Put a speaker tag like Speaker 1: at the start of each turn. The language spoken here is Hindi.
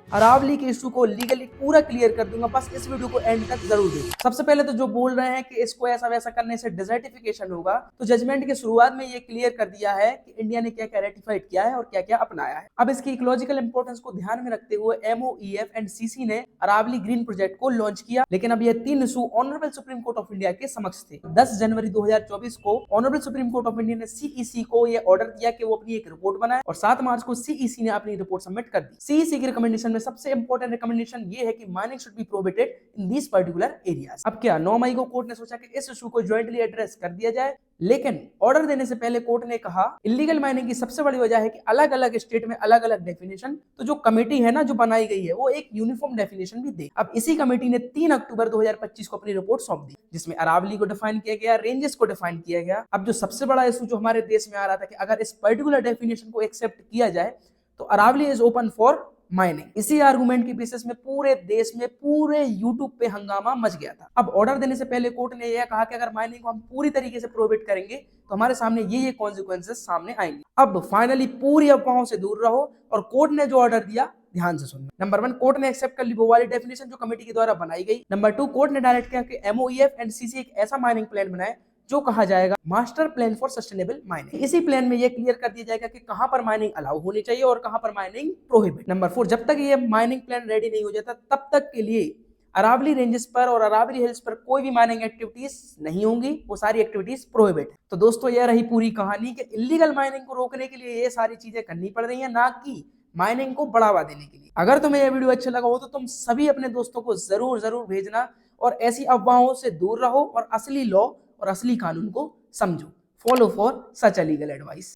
Speaker 1: अरावली के इशू को लीगली पूरा क्लियर कर दूंगा, बस इस वीडियो को एंड तक जरूर देखो। सबसे पहले तो जो बोल रहे हैं कि इसको ऐसा वैसा करने से डिजर्टिफिकेशन होगा, तो जजमेंट के शुरुआत में ये क्लियर कर दिया है कि इंडिया ने क्या क्या रेटिफाइड किया है और क्या क्या अपनाया है। अब इसकी इकोलॉजिकल इंपॉर्टेंस को ध्यान में रखते हुए MOEF एंड CC ने अरावली ग्रीन प्रोजेक्ट को लॉन्च किया, लेकिन अब ये 3 issue honourable supreme court of India के समक्ष थे। 10 जनवरी 2024 को honourable supreme court of India ने CEC को ये ऑर्डर दिया कि वो अपनी एक रिपोर्ट बनाए और 7 मार्च को CEC ने अपनी रिपोर्ट सबमिट कर दी। CEC की रिकमेंडेशन में सबसे इंपॉर्टेंट रिकमेंडेशन ये है कि mining should be prohibited in these particular areas. अब क्या 9 मई को कोर्ट ने सोचा कि इस इशू को ज्वाइंटली एड्रेस कर दिया जाए, लेकिन ऑर्डर देने से पहले कोर्ट ने कहा इलीगल माइनिंग की सबसे बड़ी वजह है कि अलग अलग स्टेट में अलग अलग डेफिनेशन, तो जो कमेटी है ना जो बनाई गई है वो एक यूनिफॉर्म डेफिनेशन भी दे। अब इसी कमेटी ने 3 अक्टूबर 2025 को अपनी रिपोर्ट सौंप दी, जिसमें अरावली को डिफाइन किया गया, रेंजेस को डिफाइन किया गया। अब जो सबसे बड़ा इशू जो हमारे देश में आ रहा था कि अगर इस पर्टिकुलर डेफिनेशन को एक्सेप्ट किया जाए तो Aravalli is open for mining. इसी आर्गुमेंट की बेसिस में पूरे देश में पूरे यूट्यूब पे हंगामा मच गया था। अब ऑर्डर देने से पहले कोर्ट ने यह कहा कि अगर माइनिंग को हम पूरी तरीके से प्रोहिबिट करेंगे तो हमारे सामने ये कॉन्सिक्वेंसेस सामने आएंगे। अब फाइनली पूरी अफवाहों से दूर रहो और कोर्ट ने जो ऑर्डर दिया ध्यान से सुनना। नंबर 1, कोर्ट ने एक्सेप्ट कर ली वो वाली डेफिनेशन जो कमेटी के द्वारा बनाई गई। नंबर 2, कोर्ट ने डायरेक्ट किया कि MOEF एंड CC एक ऐसा माइनिंग प्लान बनाए जो कहा जाएगा master plan for sustainable mining. इसी प्लान में ये क्लियर कर दिया जाएगा कि कहां पर माइनिंग अलाउ होनी चाहिए और कहां पर माइनिंग प्रोहिबिट। नंबर 4, जब तक ये माइनिंग प्लान रेडी नहीं हो जाता तब तक के लिए अरावली रेंजेस पर और अरावली हिल्स पर कोई भी माइनिंग एक्टिविटीज नहीं होंगी, वो सारी एक्टिविटीज प्रोहिबिट है। तो दोस्तों यह रही पूरी कहानी कि इलीगल माइनिंग को रोकने के लिए ये सारी चीजें करनी पड़ रही है, ना कि माइनिंग को बढ़ावा देने के लिए। अगर तुम्हें यह वीडियो अच्छा लगा हो तो तुम सभी अपने दोस्तों को जरूर जरूर भेजना और ऐसी अफवाहों से दूर रहो और असली लॉ और असली कानून को समझो। Follow for such a legal advice.